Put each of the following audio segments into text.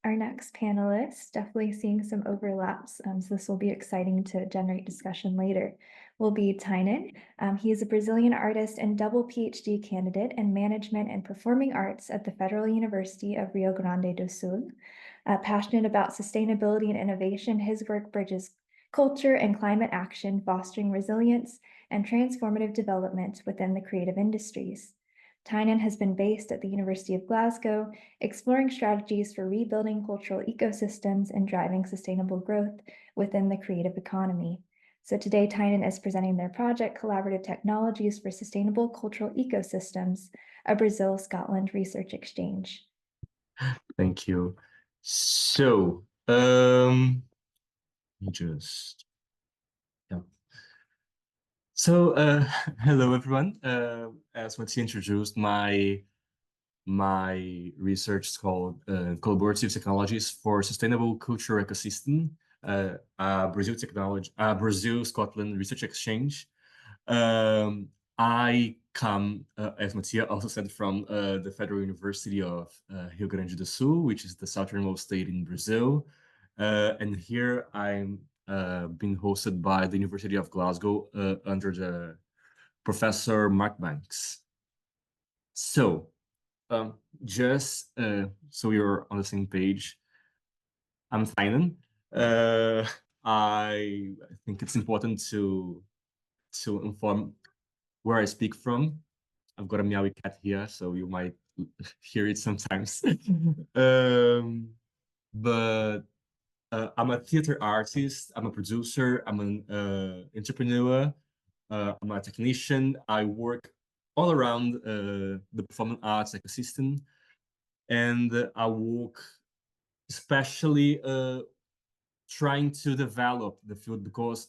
Our next panelist, definitely seeing some overlaps, so this will be exciting to generate discussion later, will be Thainan. He is a Brazilian artist and double PhD candidate in management and performing arts at the Federal University of Rio Grande do Sul. Passionate about sustainability and innovation, his work bridges culture and climate action, fostering resilience and transformative development within the creative industries. Thainan has been based at the University of Glasgow, exploring strategies for rebuilding cultural ecosystems and driving sustainable growth within the creative economy. So today, Thainan is presenting their project, Collaborative Technologies for Sustainable Cultural Ecosystems, a Brazil-Scotland research exchange. Thank you. So, just, yeah. So, hello everyone. As Mattea introduced, my research is called Collaborative Technologies for Sustainable Cultural Ecosystem, Brazil-Scotland research exchange. I come, as Mattea also said, from the Federal University of Rio Grande do Sul, which is the southernmost state in Brazil. And here I'm being hosted by the University of Glasgow under the Professor Mark Banks. So, just so you're on the same page, I'm Thainan. I think it's important to inform where I speak from. I've got a meowy cat here, so you might hear it sometimes. But I'm a theater artist, I'm a producer, I'm an entrepreneur, I'm a technician. I work all around the performing arts ecosystem, and I work especially trying to develop the field, because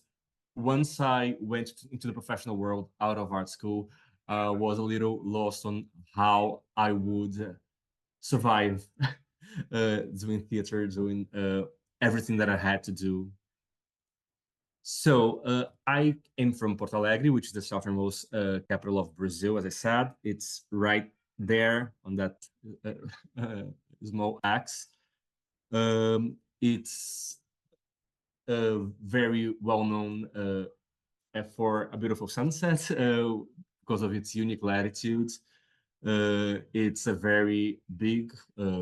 once I went into the professional world out of art school, I was a little lost on how I would survive doing theater, doing everything that I had to do. So I am from Porto Alegre, which is the southernmost capital of Brazil. As I said, it's right there on that small X. It's very well known for a beautiful sunset because of its unique latitude. It's a very big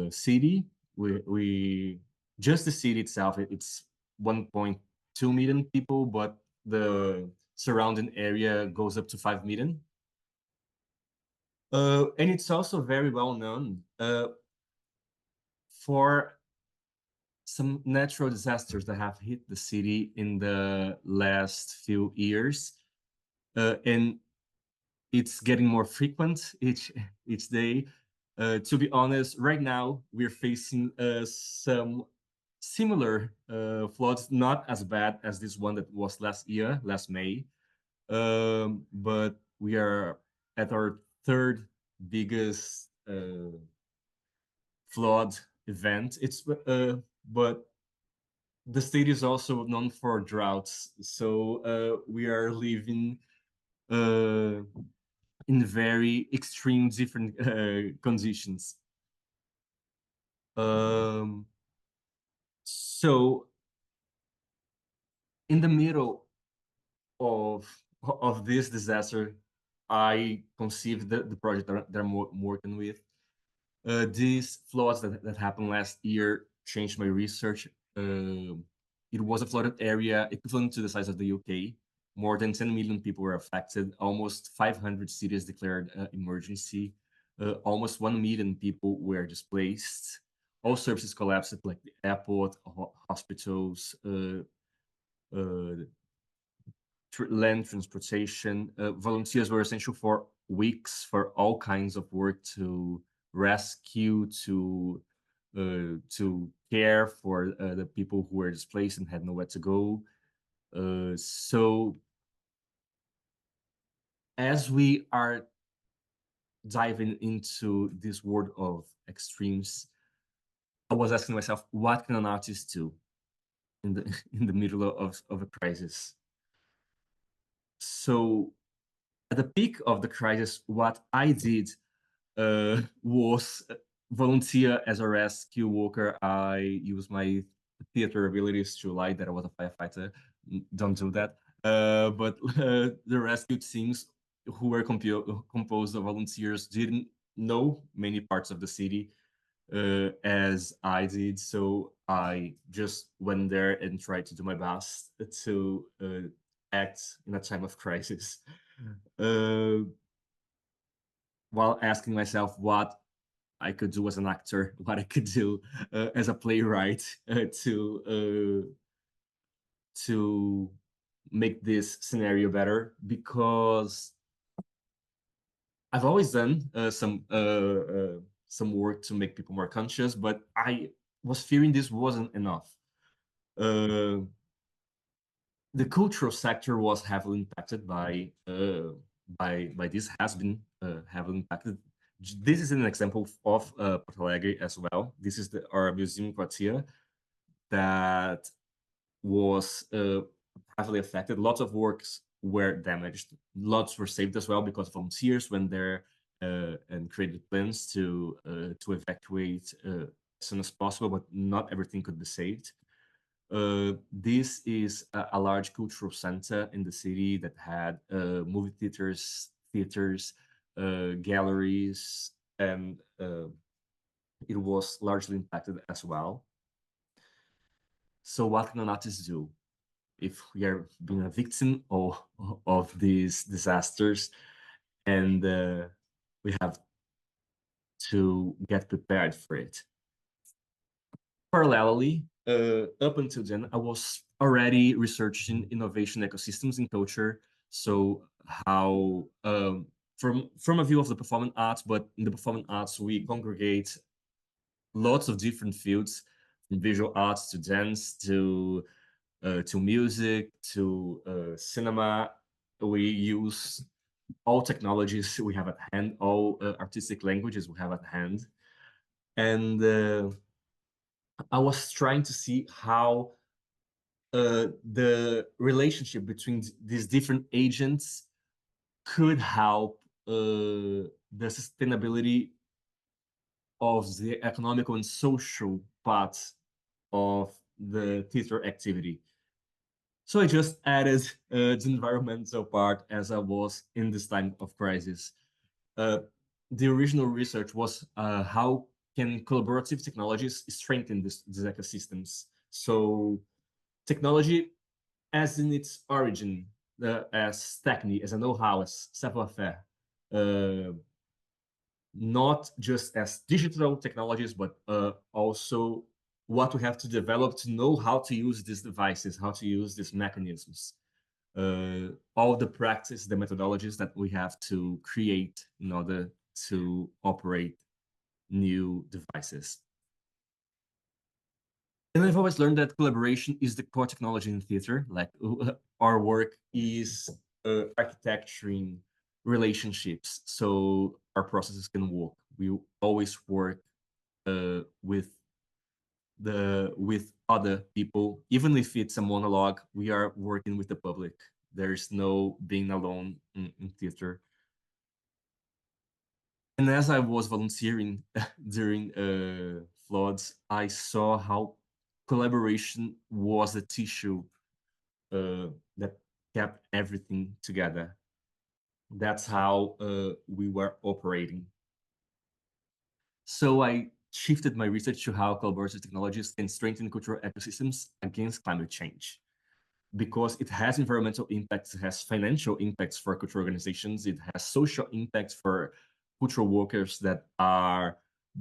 city. We just the city itself, it's 1.2 million people, but the surrounding area goes up to 5 million. And it's also very well known for some natural disasters that have hit the city in the last few years. And it's getting more frequent each day. To be honest, right now we're facing some similar floods, not as bad as this one that was last May, but we are at our third biggest flood event. But the state is also known for droughts, so we are living in very extreme different conditions. So in the middle of this disaster, I conceived the project that I'm working with. These floods that happened last year changed my research. It was a flooded area equivalent to the size of the UK. More than 10 million people were affected. Almost 500 cities declared emergency. Almost 1 million people were displaced. All services collapsed, like the airport, hospitals, land transportation. Volunteers were essential for weeks for all kinds of work, to rescue, to care for the people who were displaced and had nowhere to go. So as we are diving into this world of extremes, I was asking myself, what can an artist do in the in the middle of a crisis? So at the peak of the crisis, what I did was volunteer as a rescue worker. I use my theater abilities to lie that I was a firefighter. Don't do that. But the rescue teams who were composed of volunteers didn't know many parts of the city as I did. So I just went there and tried to do my best to act in a time of crisis. Uh, while asking myself what I could do as an actor, what I could do as a playwright to make this scenario better, because I've always done some work to make people more conscious, but I was fearing this wasn't enough. Uh, the cultural sector was heavily impacted by this, has been heavily impacted. This is an example of Porto Alegre as well. This is our museum Mattea that was heavily affected. Lots of works were damaged. Lots were saved as well because volunteers went there and created plans to evacuate as soon as possible, but not everything could be saved. This is a large cultural center in the city that had movie theaters, galleries, and it was largely impacted as well. So what can an artist do if we are being a victim of these disasters, and we have to get prepared for it? Parallelly, up until then, I was already researching innovation ecosystems in culture. So how, from a view of the performing arts, but in the performing arts, we congregate lots of different fields, from visual arts to dance to music to cinema. We use all technologies we have at hand, all artistic languages we have at hand, and I was trying to see how the relationship between these different agents could help the sustainability of the economical and social parts of the theater activity. So I just added the environmental part as I was in this time of crisis. The original research was how can collaborative technologies strengthen these ecosystems. So technology as in its origin, as technique, as a know-how, as savoir-faire, not just as digital technologies, but also what we have to develop to know how to use these devices, how to use these mechanisms, all the practice, the methodologies that we have to create in order to operate new devices. And I've always learned that collaboration is the core technology in theater. Like our work is architecturing relationships so our processes can work. We always work with other people, even if it's a monologue. We are working with the public. There's no being alone in theater. And as I was volunteering during floods, I saw how collaboration was a tissue that kept everything together. That's how we were operating. So I shifted my research to how collaborative technologies can strengthen cultural ecosystems against climate change, because it has environmental impacts, it has financial impacts for cultural organizations, it has social impacts for cultural workers that are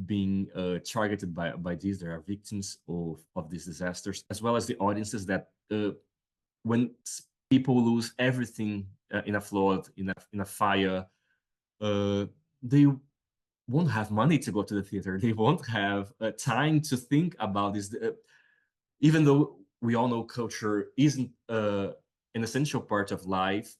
being targeted by these, that are victims of these disasters, as well as the audiences that when people lose everything in a flood, in a fire, they won't have money to go to the theater. They won't have time to think about this. Even though we all know culture isn't an essential part of life,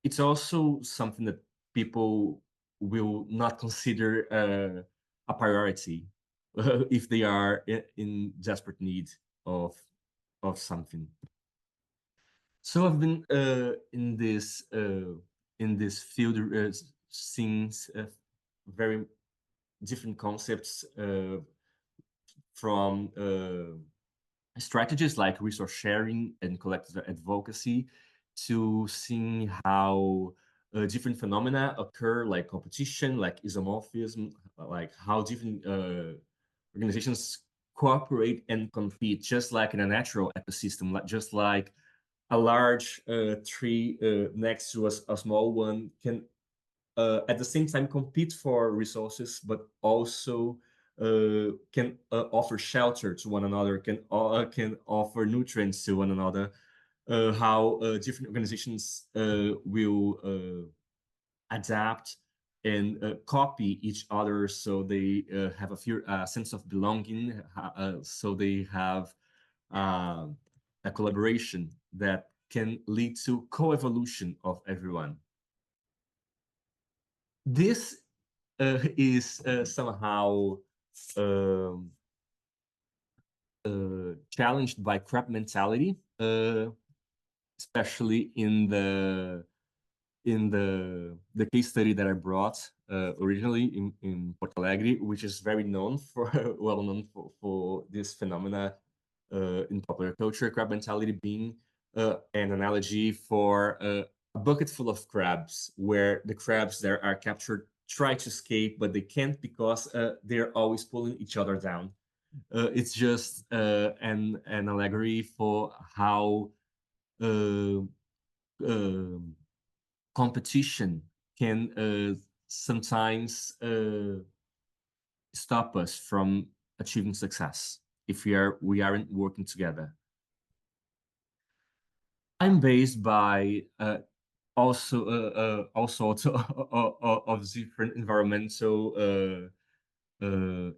it's also something that people will not consider a priority if they are in desperate need of something. So I've been in this field since very different concepts from strategies like resource sharing and collective advocacy to seeing how different phenomena occur, like competition, like isomorphism, like how different organizations cooperate and compete, just like in a natural ecosystem, just like a large tree next to a small one can at the same time compete for resources, but also can offer shelter to one another, can offer nutrients to one another. How different organizations will adapt and copy each other, so they have a sense of belonging, so they have a collaboration that can lead to co-evolution of everyone. This is somehow challenged by crab mentality, especially in the case study that I brought originally in Porto Alegre, which is very known for well known for this phenomena in popular culture. Crab mentality being an analogy for a bucket full of crabs, where the crabs that are captured try to escape, but they can't because they're always pulling each other down. It's just an allegory for how competition can sometimes stop us from achieving success if we aren't working together. I'm based by all sorts of different environmental,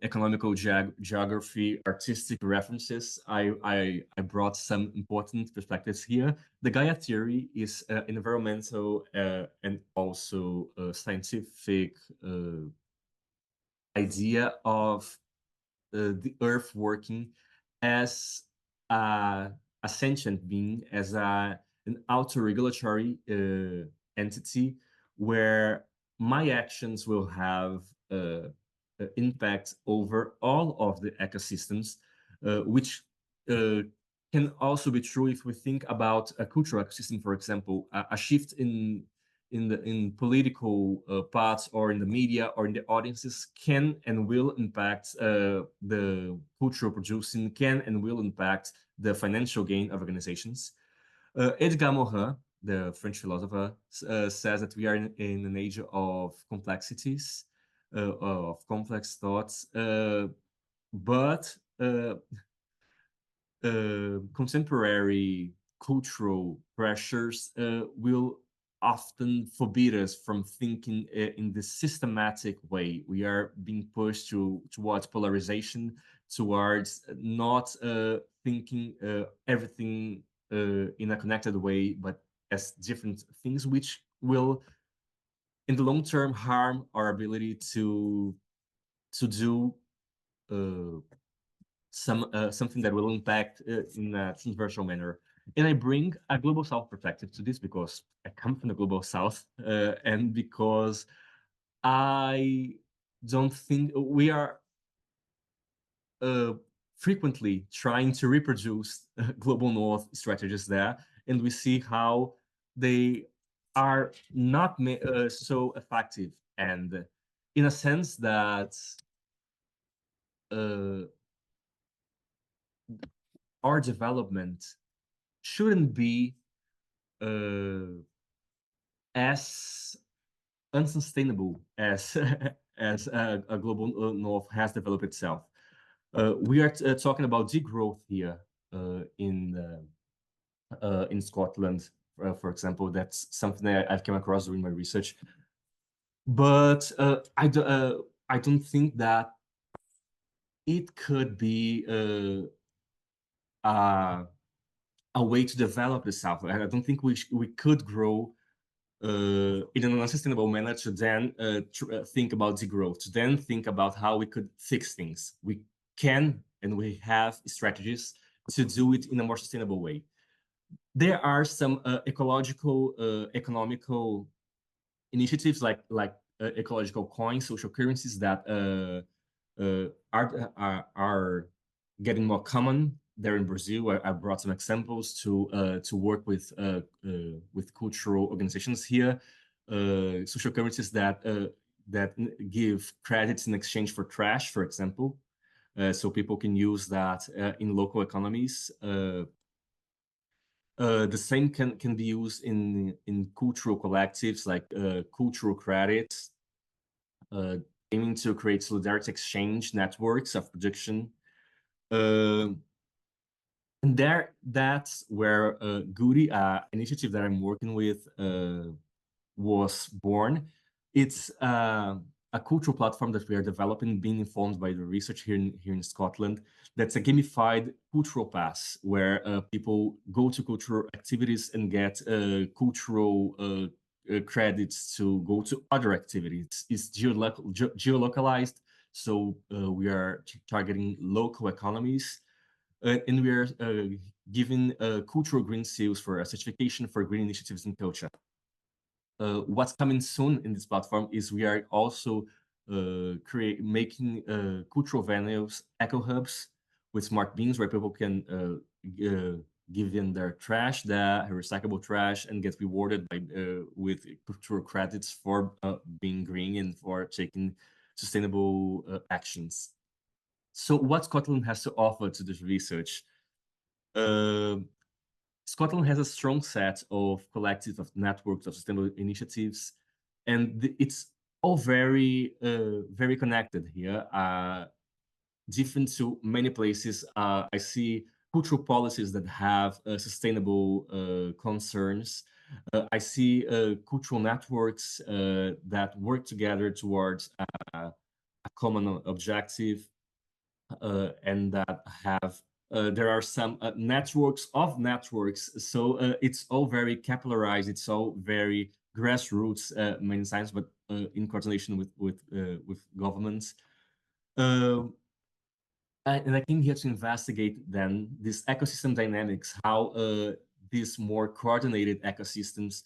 economical geography, artistic references. I brought some important perspectives here. The Gaia theory is an environmental and also scientific idea of the Earth working as a sentient being, as an auto-regulatory entity, where my actions will have impact over all of the ecosystems, which can also be true if we think about a cultural ecosystem, for example, a shift in political parts or in the media or in the audiences can and will impact the cultural producing, can and will impact the financial gain of organizations. Edgar Morin, the French philosopher, says that we are in an age of complexities, of complex thoughts, but contemporary cultural pressures will often forbid us from thinking in this systematic way. We are being pushed towards polarization, towards not thinking everything in a connected way, but as different things, which will, in the long term, harm our ability to do something that will impact in a transversal manner. And I bring a global South perspective to this because I come from the global South, and because I don't think we are frequently trying to reproduce global North strategies there, and we see how they are not so effective, and in a sense that our development shouldn't be as unsustainable as as a global North has developed itself. We are talking about degrowth here in Scotland, for example. That's something that I've come across during my research. But I don't think that it could be a way to develop the South. I don't think we could grow in an unsustainable manner to then think about degrowth, to then think about how we could fix things. We can and we have strategies to do it in a more sustainable way. There are some ecological, economical initiatives like ecological coins, social currencies that are getting more common there in Brazil. I brought some examples to work with cultural organizations here. Social currencies that give credits in exchange for trash, for example, so people can use that in local economies. The same can be used in cultural collectives like cultural credits, aiming to create solidarity exchange networks of production. And that's where Goody, initiative that I'm working with, was born. It's a cultural platform that we are developing, being informed by the research here in Scotland. That's a gamified cultural pass where people go to cultural activities and get cultural credits to go to other activities. It's geolocalized, so we are targeting local economies, and we are giving cultural green seals for a certification for green initiatives in culture. What's coming soon in this platform is we are also making cultural venues, eco hubs with smart bins where people can give in their trash, their recyclable trash, and get rewarded by with cultural credits for being green and for taking sustainable actions. So what Scotland has to offer to this research? Scotland has a strong set of collectives, of networks, of sustainable initiatives, and it's all very connected here. Different to many places, I see cultural policies that have sustainable concerns. I see cultural networks that work together towards a common objective, and that have there are some networks of networks, so it's all very capillarized, it's all very grassroots many times, but in coordination with governments. And I came here to investigate then this ecosystem dynamics, how these more coordinated ecosystems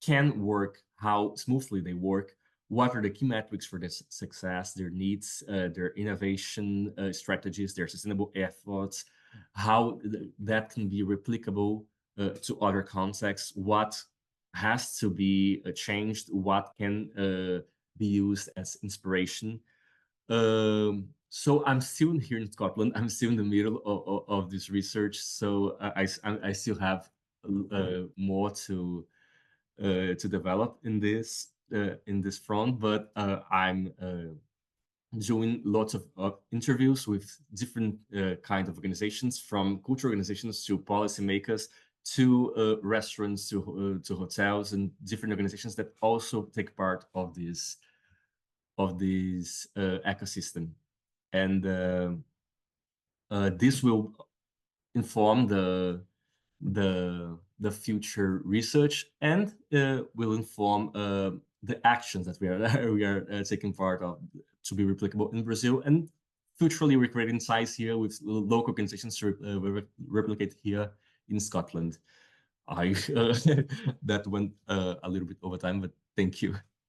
can work, how smoothly they work, what are the key metrics for this success, their needs, their innovation strategies, their sustainable efforts, how that can be replicable to other contexts, what has to be changed, what can be used as inspiration. So I'm still here in Scotland. I'm still in the middle of this research, so I still have more to develop in this front, but I'm doing lots of interviews with different kind of organizations, from cultural organizations to policymakers to restaurants to hotels, and different organizations that also take part of this ecosystem. And this will inform the future research, and will inform the actions that we are taking part of to be replicable in Brazil, and futurely recreating sites here with local organizations to replicate here in Scotland. That went a little bit over time, but thank you.